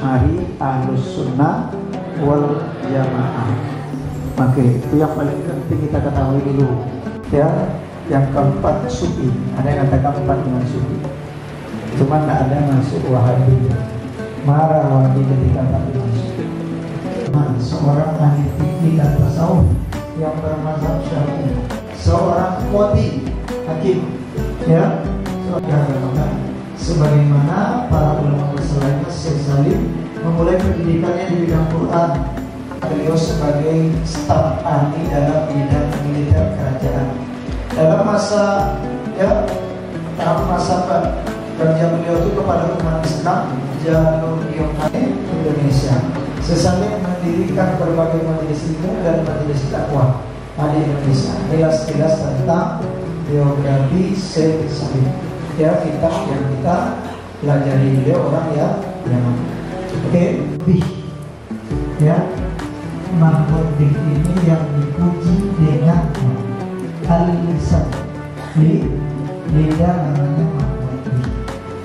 Hari Ahlus Sunnah wal Jamaah. Oke, itu yang paling penting kita ketahui dulu. Ya, yang keempat sufi. Ada yang katakan empat dengan sufi. Cuma tidak ada yang masuk Wahabi. Marah Wahabi ketika tapi masuk. Seorang ahli fikih dan tasawuf yang bermazhab Syafi'i, seorang qadhi, hakim, ya, sebagaimana para ulama selainnya Syekh Salim memulai pendidikannya di bidang Quran. Beliau sebagai staf ahli dalam bidang militer kerajaan. Dalam masa kerja beliau itu kepada umat Islam jalur Yohane Indonesia. Syekh mendirikan berbagai majelis ilmu dan majelis dakwah di Indonesia. Jelas-jelas tentang biografi Syekh Salim. Ya, kitab yang kita pelajari beliau orang yang oke, ya, Mahmud Dik ini yang dipuji dengan al-lisan. Di lidah namanya Mahmud Dik.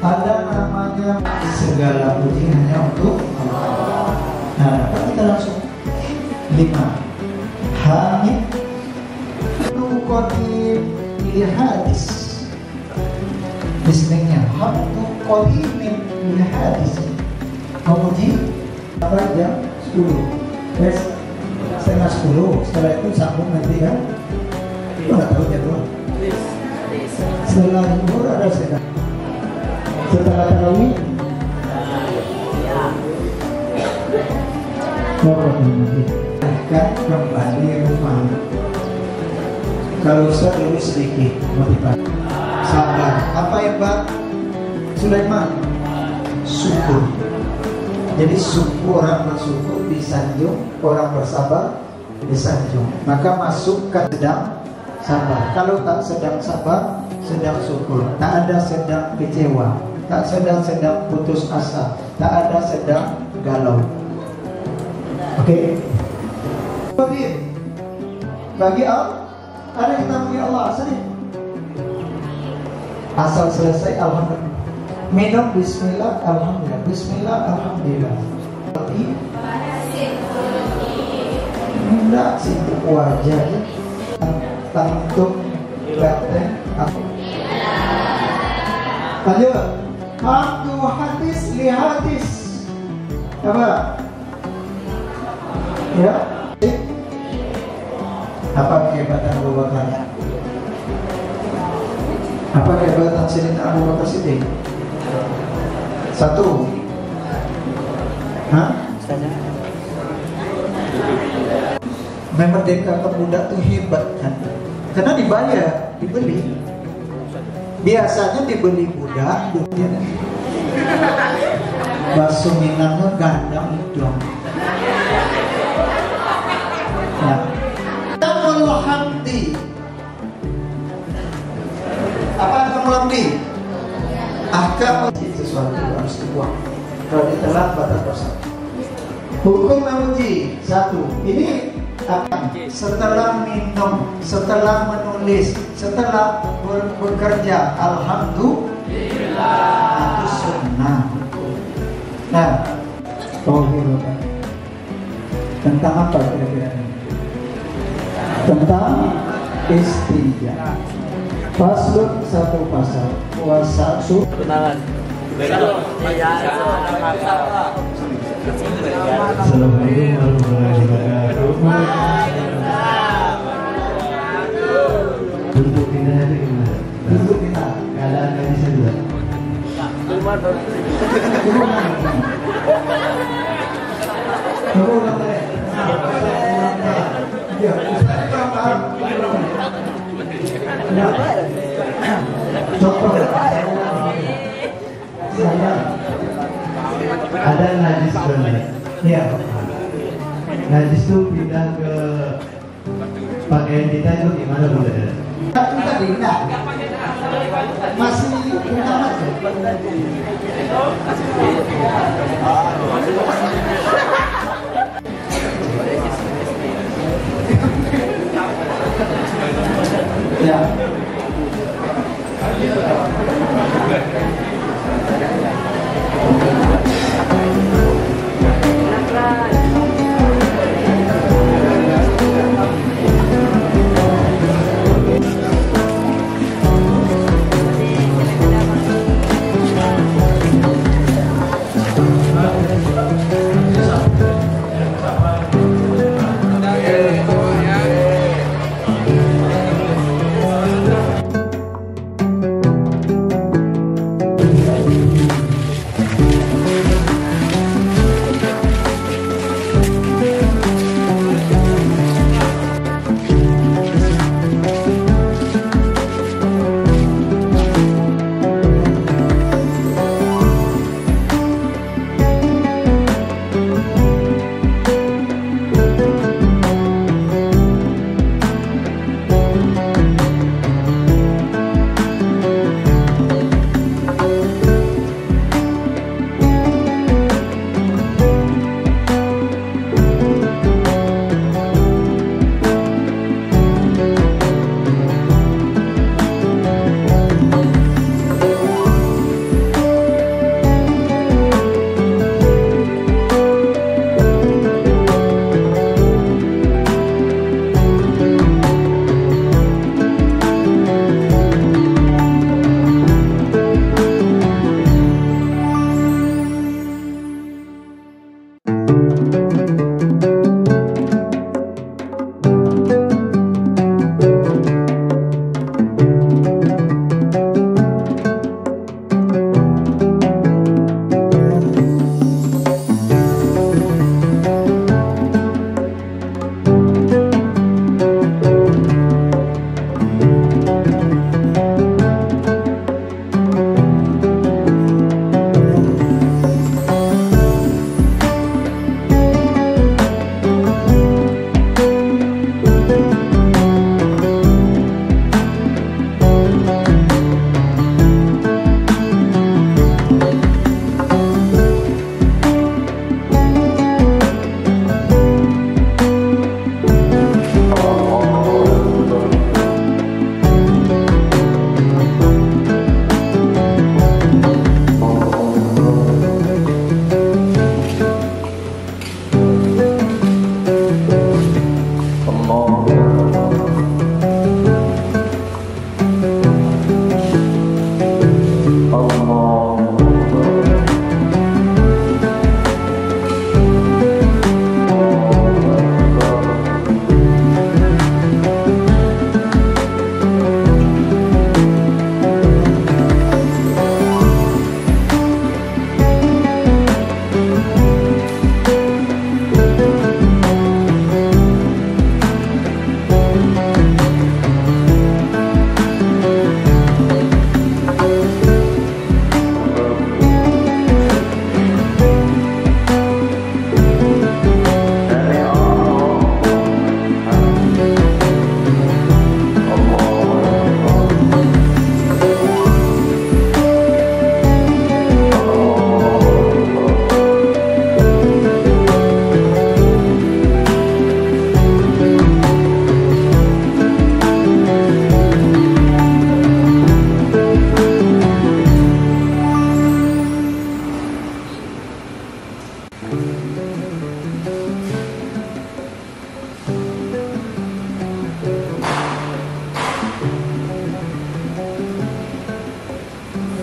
Ada namanya segala puji hanya untuk Allah. Nah, kita langsung 5. Hamid Qadib li hadis. Bismillahnya Hamdu Qadimin li hadis. Memuji apa jam 10. Setengah 10. Setelah itu sambung nanti kan. Itu nggak tahu jadwal. Setelah zuhur ada sedang. Setelah tarawih kan kembali rumah. Kalau saya dulu sedikit motivasi. Sabar. Apa ya Pak Sulaiman? Syukur. Jadi syukur, orang bersyukur disanjung, orang bersabar disanjung. Maka masukkan sedang sabar. Kalau tak sedang sabar, sedang syukur. Tak ada sedang kecewa, tak sedang putus asa, tak ada sedang galau. Oke. Bagi Allah ada kita punya Allah sendiri. Asal selesai alhamdulillah. Minum bismillah alhamdulillah. Bismillah alhamdulillah. Tidak sibuk wajah ya. Tantuk batin aku. Lanjut. Hamdu hadis li hadis. Apa? Ya. Apa kehebatan Abu Bakar? Apa kehebatan Sayyidina Abu Bakar Siddiq? 1. Memerdekakan budak itu hebat kan? Karena dibayar, dibeli. Biasanya dibeli budak, bakso Minangnya gandang itu. Ya. Hamdi. Apa kamu hamdi? Ahkam sesuatu harus dibuang. Kalau ditelan batal dosa. Hukum memuji 1. Ini apa? Setelah minum, setelah menulis, setelah bekerja, alhamdulillah. Itu sunnah. Nah, tentang apa kira-kira ini? Tentang istinja. Faslun 1 pasal. Wasasu kenalan. Assalamualaikum warahmatullahi wabarakatuh. Duduk kita aja gimana? Duduk kita. Keadaan gak bisa juga. Saya ada najis benar. Ya. Najis itu pindah ke pakaian kita itu gimana boleh? Kita tidak. Masih pindah aja. Ya.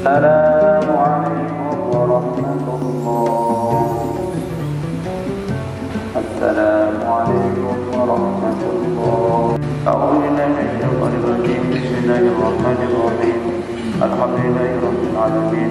Assalamualaikum warahmatullah. Assalamualaikum warahmatullah. A'udzu billahi minasyaitonir rajim. Bismillahirrahmanirrahim. Alhamdulillahirabbil alamin.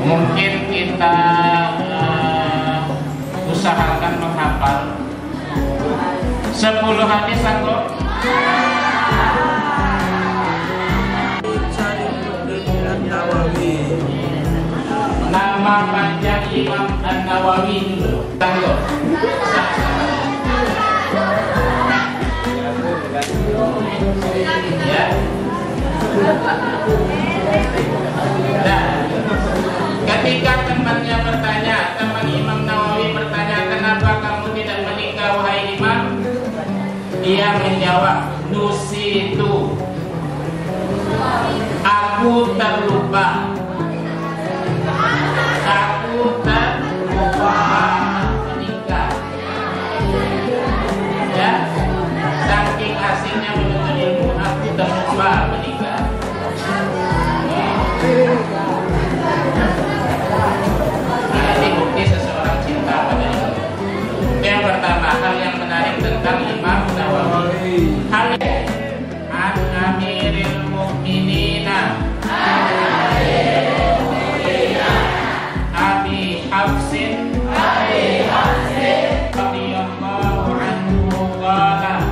Mungkin kita usahakan menghafal 10 hadis sanggup? Nama panjang Imam An-Nawawi dulu. Sanggup? Ya. Nah, ketika temannya bertanya, teman Imam Nawawi bertanya, kenapa kamu tidak menikah wahai Imam? Dia menjawab, nusitu, aku terlupa, menikah. Ya, saking asingnya menuntut ilmu, aku terlupa menikah. Ini bukti seseorang cinta pada ilmu. Yang pertama, hal yang menarik tentang Imam Nawawi. Hal an Amiril Mu'minina Abi Hafsin radhiyallahu anhu qala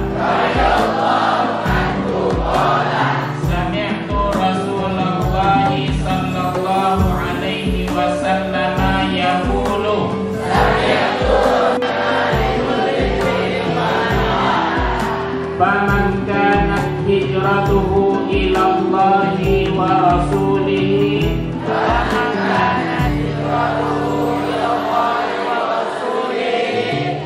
sami'tu Rasulullah sallallahu alaihi wasallam yaqulu faman kanat hijratuhu ila Allahi wa rasulihi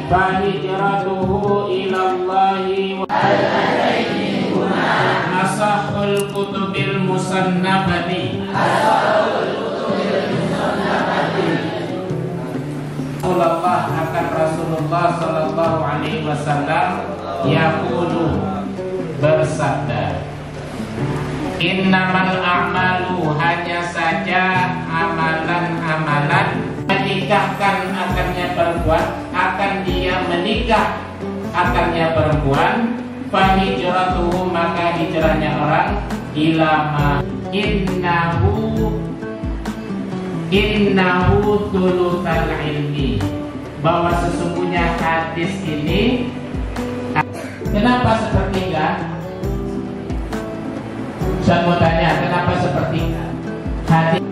fahijratuhu ila Allahi wa asahul kutubil musannafati. Rasulullah akan Rasulullah sallallahu alaihi wasallam yaqulu bersabda, innamal a'malu, hanya saja amalan-amalan menikahkan akannya perempuan, akan dia menikah akannya perempuan, fahijratuhu, maka hijrahnya orang ilama innahu thulutsal ilmi, bahwa sesungguhnya hadis ini. Kenapa sepertiga? Saya mau tanya, kenapa sepertiga? Hadis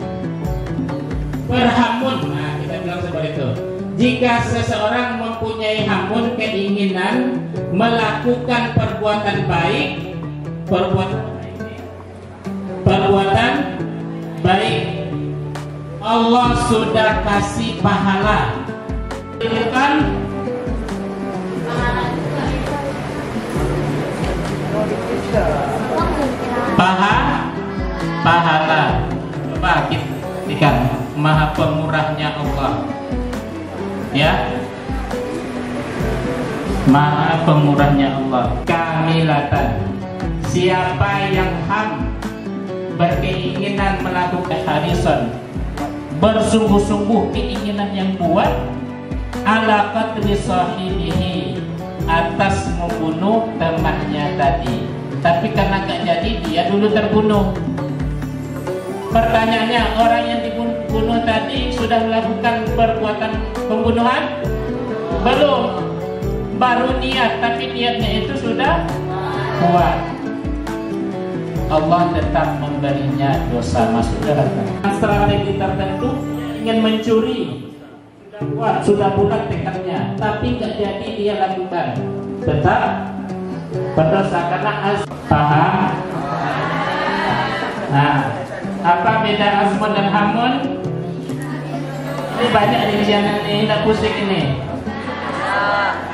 berhamun, nah kita bilang seperti itu. Jika seseorang mempunyai hamun, keinginan melakukan perbuatan baik, Allah sudah kasih pahala. Pahala. Coba kita maha pemurahnya Allah. Ya, maha pemurahnya Allah. Kamilatan, siapa yang berkeinginan melakukan harisan, bersungguh-sungguh keinginan yang kuat, ala qatli sahibihi, atas membunuh temannya tadi. Tapi karena gak jadi, dia dulu terbunuh. Pertanyaannya, orang yang dibunuh tadi sudah melakukan perbuatan pembunuhan? Belum. Baru niat, tapi niatnya itu sudah kuat. Allah tetap memberinya dosa, masuk neraka. Strategi tertentu, ingin mencuri, sudah bulat tekadnya, tapi nggak jadi dia lakukan, tetap berdosa karena paham. Nah, apa beda azmun dan hamun? Ini banyak di channel ini, tidak pusing ini.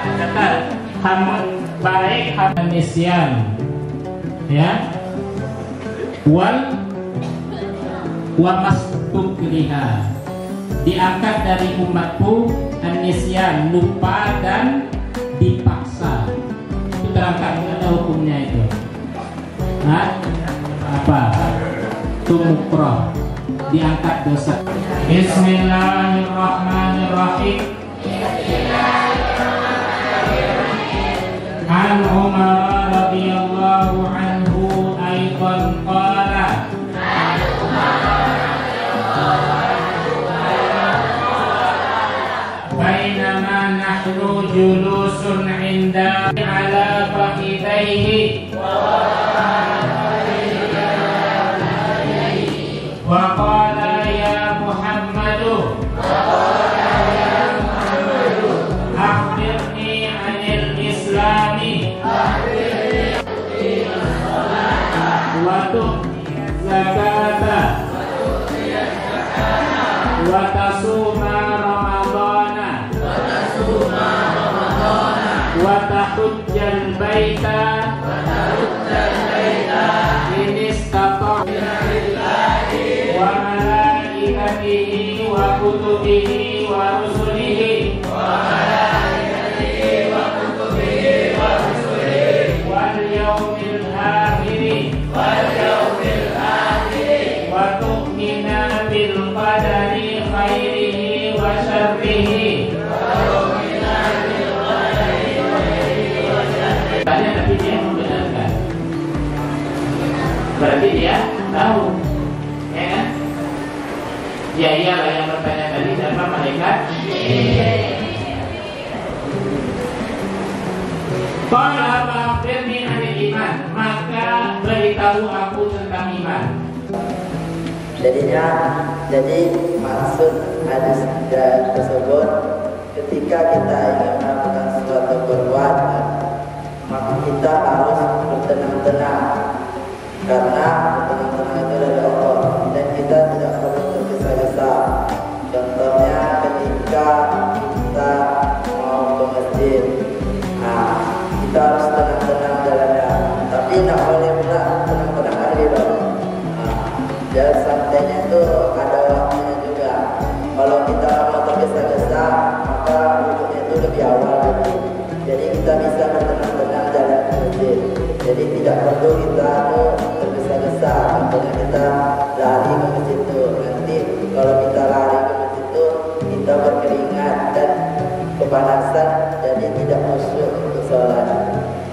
Kata hamun baik, hamun nisyan, ya. Wa mastukliha, diangkat dari umatku an-nisyan, lupa dan dipaksa. Itu terangkat, ada hukumnya itu. Nah, apa? Tumukroh, diangkat dosa. Bismillahirrahmanirrahim. An Umar radhiyallahu anhu aidan qala, julusun inda ala fakhidaihi wa qala ya Muhammadu akhbirni anil islami wa tu'ti zakata wa tasuma ramadana wa tahujjal baita in istata' wa malaikatihi wa kutubihi wa rusulihi wal yawmil akhiri wa tu'mina bil qadari khairihi wa syarrihi. Tanya tapi dia membenarkan. Berarti dia tahu, ya kan? Ya iyalah yang bertanya tadi siapa malaikat? Qala akhbirni anil iman, maka beritahu aku tentang iman. Jadi maksud hadis tersebut, ketika kita ingin melakukan suatu perbuatan, maka kita harus bertenang-tenang, karena bertenang-tenang itu dari Allah, dan kita tidak perlu tergesa-gesa. Contohnya ketika kita mau ke masjid, kita harus tenang-tenang jalannya, tapi tidak boleh pula tenang-tenang hari dong. Jalan santainya itu ada waktunya juga. Kalau kita mau tergesa-gesa, maka duduknya itu lebih awal lagi. Jadi kita bisa bertenang-tenang jalan ke masjid. Jadi tidak perlu kita tergesa-gesa. Contohnya kita lari ke masjid itu. Nanti kalau kita lari ke masjid itu, kita berkeringat dan kepanasan, jadi tidak khusyuk untuk sholat.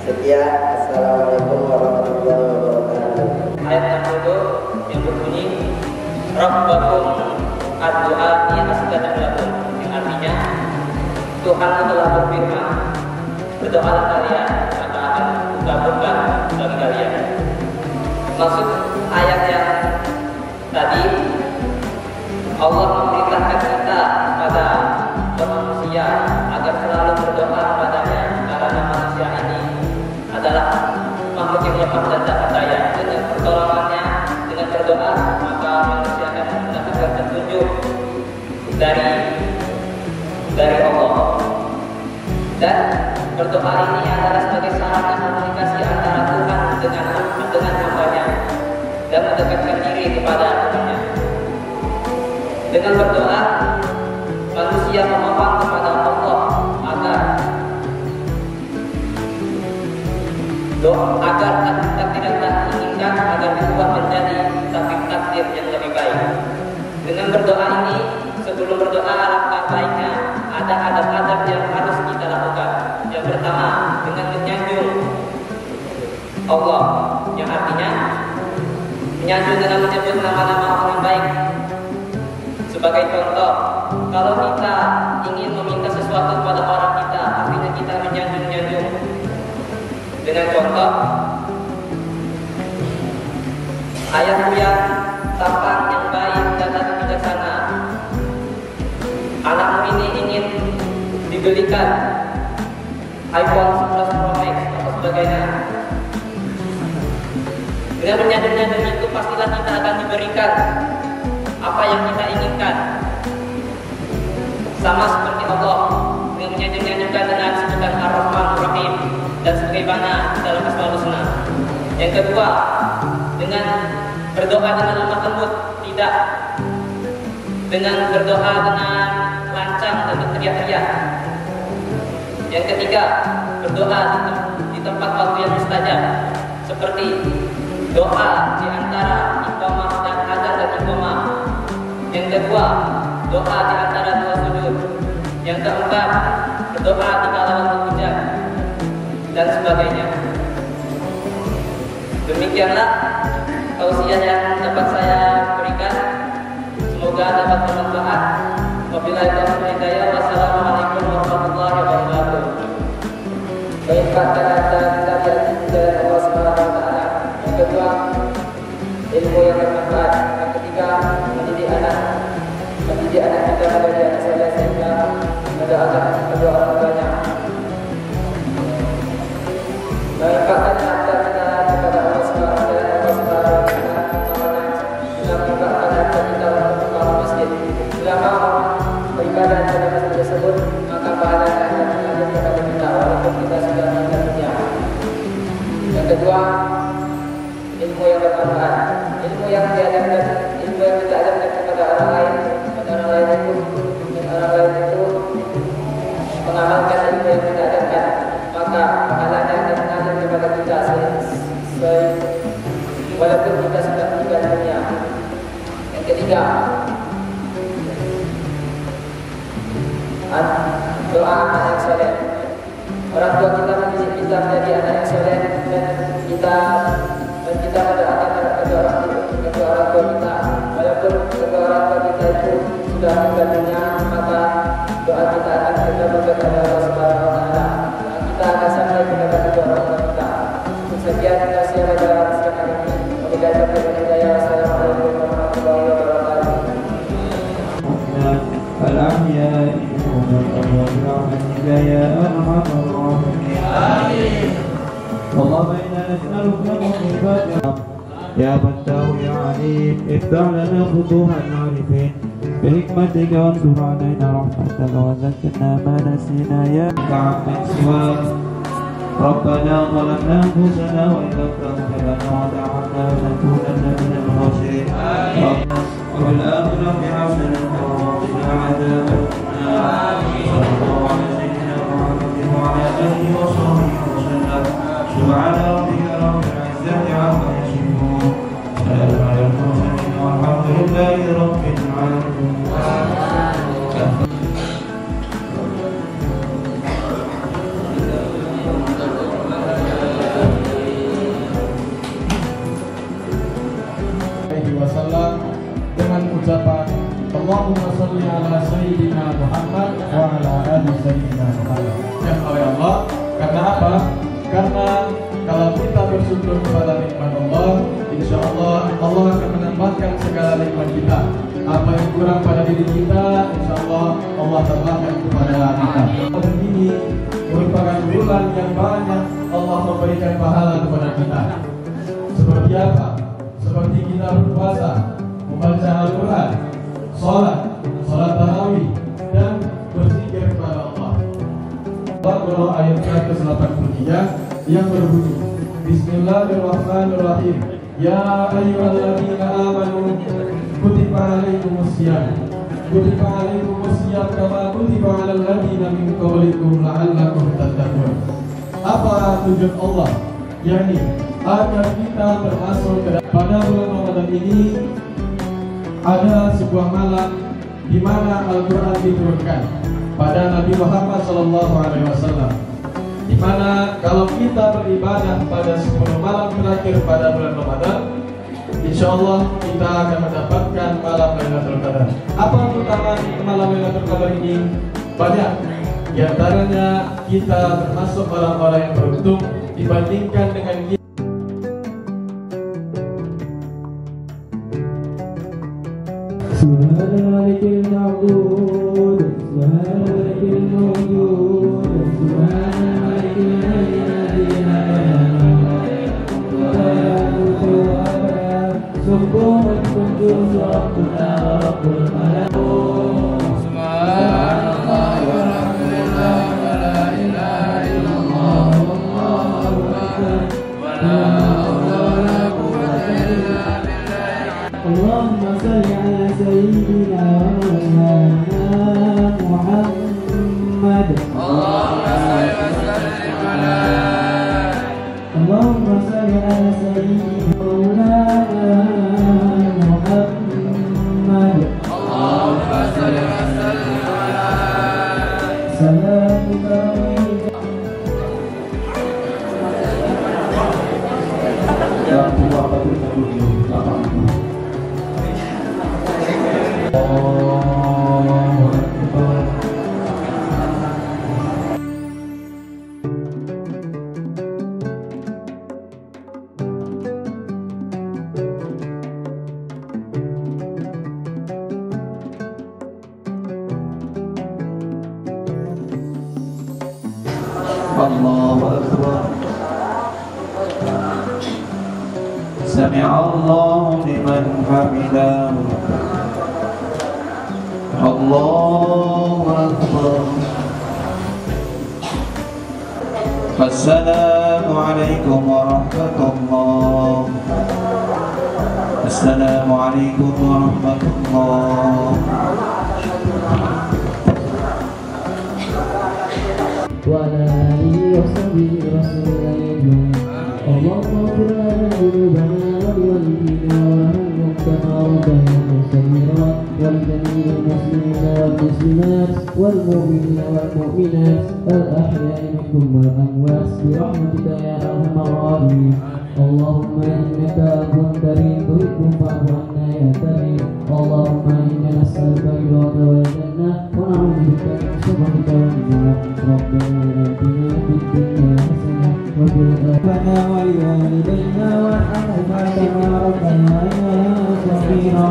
Sekian, assalamualaikum warahmatullahi wabarakatuh. Ayat yang kedua yang berbunyi Rabbakum ad-du'a astajab lakum, yang artinya Tuhan telah berfirman, berdoalah kalian maka akan dikabulkan bagi kalian. Maksud ayat yang tadi, Allah memerintahkan kita pada manusia agar selalu berdoa kepadanya, karena manusia ini adalah makhluk yang lemah dan tak berdaya. Dengan pertolongannya, dengan berdoa, maka manusia akan mendapatkan petunjuk dari Allah. Dan berdoa ini adalah sebagai sarana komunikasi antara Tuhan dengan hamba-Nya dan mendekatkan diri kepada Tuhan-Nya. Dengan berdoa, manusia memohon kepada Allah agar takdir yang tak inginkan agar diubah menjadi takdir yang lebih baik. Dengan berdoa ini, sebelum berdoa alangkah baiknya ada adab-adab yang harus kita lakukan. Yang pertama, dengan menyanjung Allah, yang artinya menyanjung dengan menyebut nama-nama orang baik. Sebagai contoh, kalau kita ingin meminta sesuatu kepada orang kita, artinya kita menyanjung-nyanjung. Dengan contoh, ayahku yang tampan, yang baik dan bijaksana, anakmu ini ingin dibelikan iPhone 11 Pro Max atau sebagainya. Dengan menyanjung-nyanjung itu pastilah kita akan diberikan apa yang kita inginkan. Sama seperti Allah dengan menyanjung-nyanjungkan dengan sebutan Ar-Rahman Ar-Rahim dan sebagaimana dalam Asmaul Husna. Yang kedua, dengan berdoa dengan lemah lembut, tidak dengan berdoa dengan lancang dan berteriak-teriak. Yang ketiga, berdoa di tempat waktu yang mustajab, seperti doa di antara iqamah dan adzan dan iqamah. Yang kedua, doa di antara dua sujud. Yang keempat, berdoa di kala waktu hujan dan sebagainya. Demikianlah tausiah yang dapat saya berikan. Semoga dapat bermanfaat. Wabillahi taufiq wal hidayah. Wassalamualaikum warahmatullahi wabarakatuh. meningkatkan harta kita di jalan Allah Subhanahu wa taala. Yang kedua, ilmu yang bermanfaat. Yang ketiga, mendidik anak kita menjadi anak soleh sehingga mendoakan kedua orang tuanya. Menginfakkan harta kita kepada Allah Subhanahu wa taala. Bila menginfakkan harta kita untuk kaum miskin, bila mau beribadah kepada masjid tersebut, maka pahalanya akan mengalir kepada kita walaupun kita sudah meninggal dunia. Yang kedua, ilmu yang bermanfaat. Ilmu yang kita ajarkan kepada orang lain itu mengamalkan ilmu yang kita ajarkan, maka pahalanya akan mengalir kepada kita walaupun kita sudah meninggal dunia. Yang ketiga, doa anak yang soleh. Orang tua kita mendidik kita menjadi anak yang soleh, dan kita mendoakan kedua orang tua kita. Walaupun kedua orang tua kita itu sudah meninggal dunia, maka doa kita akan terkabul kepada Allah Subhanahu wa taala. Kita akan sampai kepada kedua orang tua kita. Sekian, terima kasih kepada sekali ini. Wassalamualaikum warahmatullahi wabarakatuh. الأحياء برحمتك يا أرحم الراحمين آمين. اللهم إنا نسألك مصيبات يا فتاح يا عليم، افتح لنا فتوح العارفين بحكمتك وانصر علينا رحمتك وذكرنا ما نسينا يا من سواك. ربنا ظلمنا أنفسنا وإن لم تغفر لنا وترحمنا لنكونن من الخاسرين. وفي الآخرة حسنة وقنا عذاب النار. صلى الله على سيدنا محمد وعلى آله وصحبه وسلم. سبحان ربك رب العزة عما يصفون، سلام على المرسلين والحمد لله رب العالمين. Wasallam dengan ucapan Allahumma sholli ala sayyidina Muhammad wa ala ali sayyidina Muhammad. Ya Allah, karena apa? Karena kalau kita bersyukur kepada nikmat Allah, insya Allah Allah akan menambahkan segala nikmat kita. Apa yang kurang pada diri kita, insya Allah Allah tambahkan kepada kita. Dan ini merupakan bulan yang banyak Allah memberikan pahala kepada kita. Seperti apa? Seperti kita berpuasa, membaca Al-Quran, sholat tarawih, dan berzikir kepada Allah. Al-Quran ayat ke-83 yang berbunyi, Bismillahirrahmanirrahim. Ya ayyuhalladzina amanu kutiba alaikumusiyam kama kutiba alal ladzina min qablikum la'allakum tattaqun. Apa tujuan Allah? yakni agar kita termasuk pada bulan Ramadan ini. Ada sebuah malam di mana Al-Quran diturunkan pada Nabi Muhammad SAW, di mana kalau kita beribadah pada 10 malam terakhir pada bulan Ramadan, insya Allah kita akan mendapatkan malam Lailatul Qadar. Apa keutamaan malam Lailatul Qadar ini? Banyak. Di antaranya kita termasuk orang-orang yang beruntung dibandingkan dengan kita. Subhanallah al-ma'bud, Subhanallah al-mawjud, Subhanallah al-ma'bud, Subhanallah al-qudus, Rabbuna Rabbul Malaikut. Subhanallah walhamdulillah wa la ilaha illallah wallahu akbar wa la hawla wa la quwwata illa billah. Allahumma salli ala sayyidina wa maulana Muhammad. Allahumma salli wa sallim ala Allahumma salli ala sayyidina wa maulana Muhammad. Allahumma salli wa sallim ala salamuka ya Allah Akbar. سمع الله لمن حمده الله أكبر. السلام عليكم ورحمة الله. السلام عليكم ورحمة الله. وعلى آله وصحبه رسول الله. اللهم اغفر لنا ذنوبنا ولوالدينا ولمن ربنا صغيرا ولجميع المسلمين والمسلمات والمؤمنين والمؤمنات الأحياء منهم والأموات برحمتك يا أرحم الراحمين. اللهم إنك عفو كريم تحب فاعف عنا يا كريم. اللهم إنا نسألك رضاك والجنة ونعوذ بك من سخطك والنار. ربنا آتنا في الدنيا حسنة وفي الآخرة ولوالدينا وارحمهما كما ربيانا صغيرا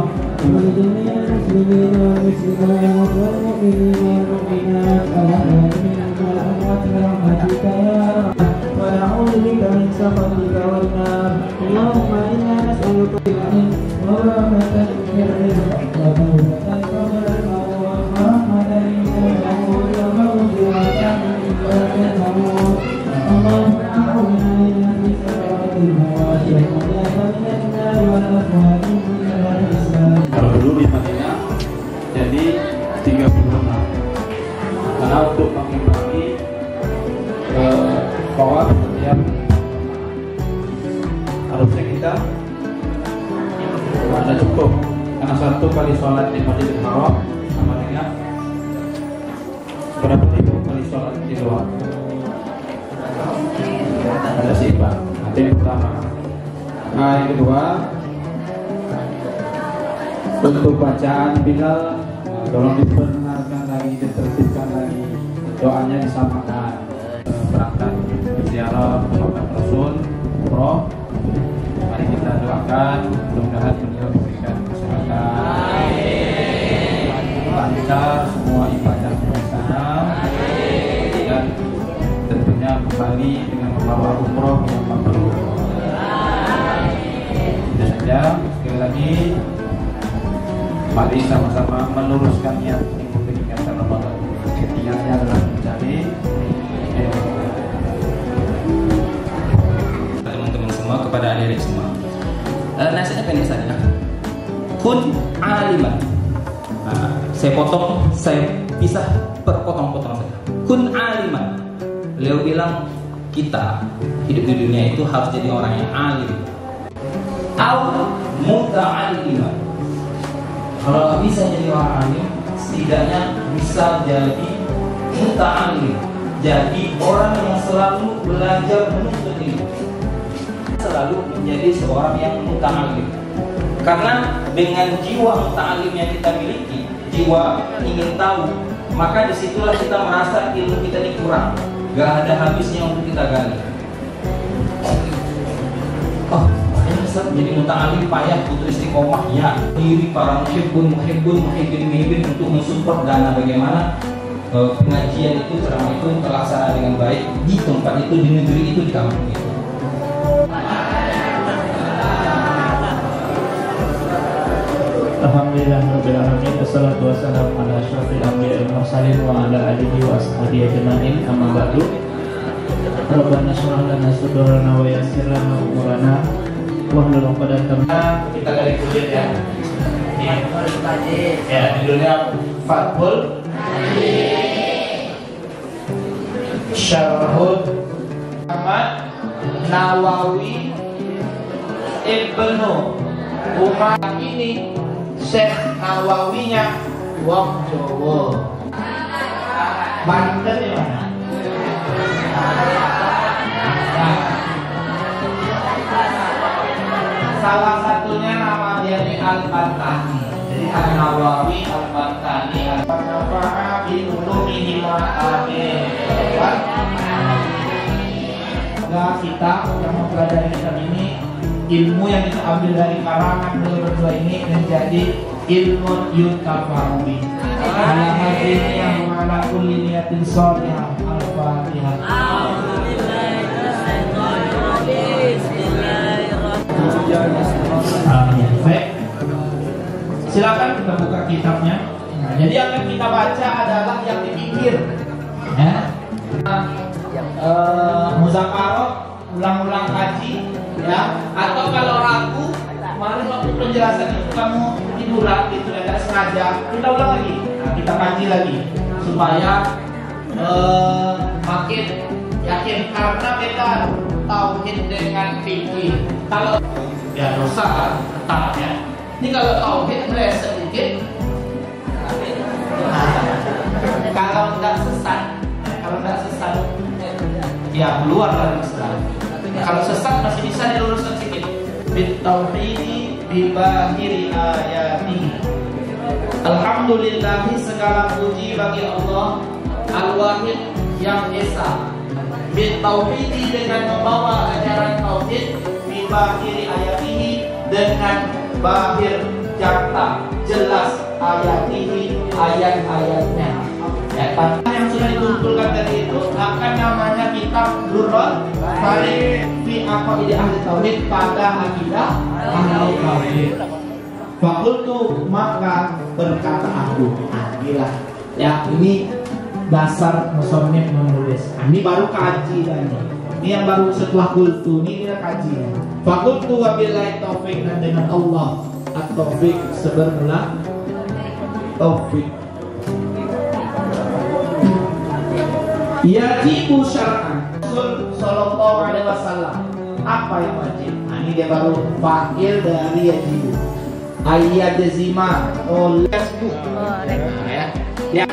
ولجميع المسلمين والمسلمات والمؤمنين والمؤمنات الأحياء منهم والأموات برحمتك يا رب ونعوذ بك من سخطك والنار. اللهم إنا نسألك العلم ورحمة في الرزق وتوبة قبل الموت ورحمة عند الموت ومغفرة عند الموت. اللهم أعوذنا إلى في سكرات الموت والنجاة من النار والأموات من الإسلام. Kalau dulu di Madinah jadi 36. Karena untuk bagi-bagi bahwa setiap harusnya kita ada cukup, karena satu kali sholat di Masjidil Haram sama dengan berapa ribu kali sholat di luar. Ada sifat. Nanti yang pertama. Nah, yang kedua, untuk bacaan Bilal tolong dibenarkan lagi, ditertibkan lagi, doanya disamakan. Berangkat ziarah Muhammad Rasul umroh, mari kita doakan mudah-mudahan beliau diberikan kesehatan, lancar semua ibadah di sana, dan tentunya kembali dengan membawa umroh yang mabrur. Itu saja. Sekali lagi, mari sama-sama meluruskan niat untuk kegiatan Ramadan. Niatnya adalah mencari teman-teman semua, kepada adik-adik semua. Nasihatnya pendek saja. Kun aliman. Saya potong, saya pisah perpotong-potong saja. Kun aliman. Beliau bilang kita hidup di dunia itu harus jadi orang yang alim. Au muta'alliman. Kalau nggak bisa jadi orang alim, setidaknya bisa jadi muta'allim. Jadi orang yang selalu belajar menuntut ilmu, selalu menjadi seorang yang muta'allim. Karena dengan jiwa muta'allim yang kita miliki, jiwa ingin tahu, maka disitulah kita merasa ilmu kita ini kurang, gak ada habisnya untuk kita gali. Oh, makanya bisa menjadi muta'allim payah, butuh istiqomah, ya. Diri para muhibbin untuk mensupport dana bagaimana pengajian itu, ceramah itu terlaksana dengan baik di tempat itu, di negeri itu, di kampung itu. Alhamdulillahirrahmanirrahim. Assalatu wassalamu ala asyrafil anbiya'i wal mursalin wa ala alihi wa ashabihi ajma'in. Amma ba'du. Rabbana shrah lana sadrana wa yassir lana umurana wahlul 'uqdatam. Kita dari kuliah ya. Ya, judulnya Fathul Syarhul Ahmad Nawawi Ibnu Umar. Ini Syekh Nawawinya wong Jawa. Banten di mana? Salah satunya nama dia ini Al-Bantani. Jadi Al-Nawawi, Al-Bantani, Al-Nafa'a bi ulumihi wa amin. Kita yang mempelajari kitab ini, ilmu yang kita ambil dari karangan beliau berdua ini menjadi ilmu yutafa'u bi. Ala hadhihi wa ala kulli niyatin shalihah. Al-Fatihah. A'udzu billahi minasyaitonir rajim. Bismillahirrahmanirrahim. Ya, baik. Silakan kita buka kitabnya. Nah, jadi yang akan kita baca adalah yang dipikir, ya. Muzakarah, ulang-ulang kaji, ya. Atau kalau ragu, kemarin waktu penjelasan itu kamu tiduran gitu, ya, tidak sengaja, kita ulang lagi. Nah, kita kaji lagi supaya makin yakin, karena kita tauhid dengan fikih. Kalau ya dosa kan tetap, ya. Ini kalau tauhid meleset sedikit, kalau nggak sesat, ya keluar dari Islam. Kalau sesat masih bisa diluruskan sedikit. Bit tauhidi bi bahiri ayati. Alhamdulillah, segala puji bagi Allah Al-Wahid yang esa. Bit tauhidi, dengan membawa ajaran tauhid, bi bahiri ayatihi, dengan bahir jata jelas ayatihi, ayat-ayatnya. Ya, yang sudah dikumpulkan tadi itu akan namanya kitab Durrul Farid fi Aqaidi Ahli Tauhid, pada akidah ahli tauhid. Fakultu, maka berkata aku. Nah, gila. Ya, ini dasar musannif menulis. Ini baru kaji dan ini yang baru setelah kultu, ini dia kaji. Fakultu wabillahi taufik, dan dengan Allah at-taufik, sebermula taufik. Yajibu syar'an, Rasul sallallahu alaihi wasallam, apa yang wajib? Nah, ini dia baru fa'il dari yajibu. Ayyadzima oleh ya. Ya.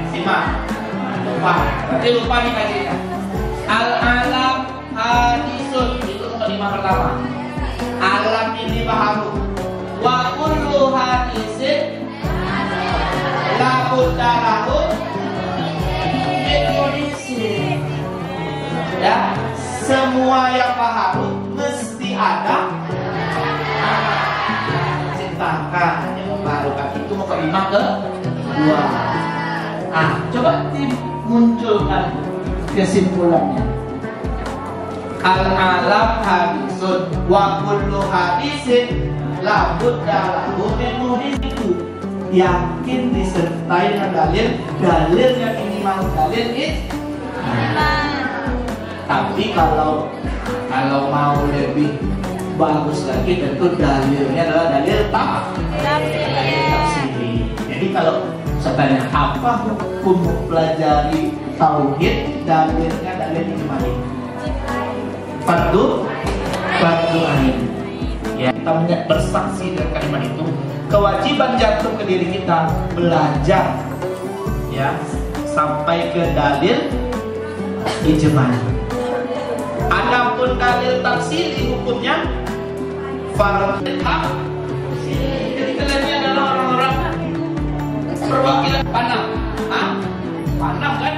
Simak. Lupa. Berarti lupa nih kajinya. Al-alam hadisun, itu kalimat pertama. Alam ini baharu. Wa kullu hadisin la budda lahu min muhdisin. Ya, semua yang baharu mesti ada ciptakan yang membaharukan. Itu mukadimah kedua. Ah, coba dimunculkan kesimpulannya. Al-alam hadisun wa kullu hadisin la budda lahu min muhdisin. Yakin disertai dengan dalil yang minimal dalil tapi kalau mau lebih bagus lagi, tentu dalilnya adalah dalil tafsiri. Jadi kalau saya tanya apa hukum pelajari tauhid, dalilnya dalil minimal. Fardu ain. Ya, kita bersaksi dengan kalimat itu. Kewajiban jatuh ke diri kita belajar, ya, sampai ke dalil ijma'. Adapun dalil tafsiri hukumnya fardhu ain. Jadi kalian ini adalah orang-orang perwakilan Panam. Panam kan?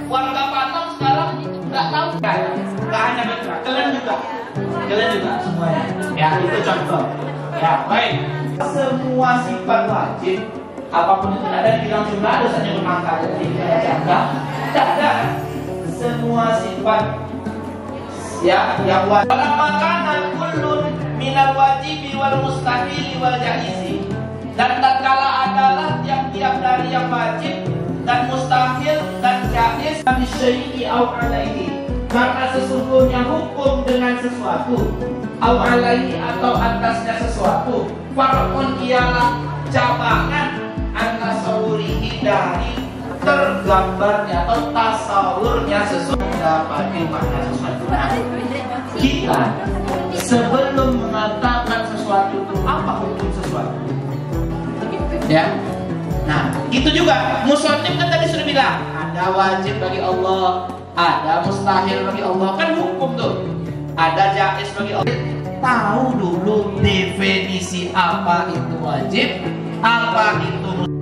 Warga Panam sekarang nggak tahu kan? Nggak hanya mereka, kalian juga semuanya. Ya, itu contoh. Ya, baik. Semua sifat wajib, apapun itu, ada bilang jumlah, dosanya bermangka, jadi tidak jangka, tidak ada. Semua sifat ya yang wajib. Pada makanan kullun minal wajibi wal mustahili wal jaizi. Dan tatkala adalah tiap-tiap dari yang wajib dan mustahil dan jaiz di syai'i au alaihi. Karena sesungguhnya hukum dengan sesuatu, au alaihi atau atasnya sesuatu, far'un ialah cabangan an-tasawwurihi dari tergambarnya atau tasawurnya sesuatu dapat makna sesuatu. Kita sebelum mengatakan sesuatu itu apa hukum sesuatu, ya. Nah, itu juga musannif kan tadi sudah bilang ada wajib bagi Allah, ada mustahil bagi Allah, kan hukum tuh. Ada jaiz bagi Allah. Tahu dulu definisi apa itu wajib, apa itu mustahil.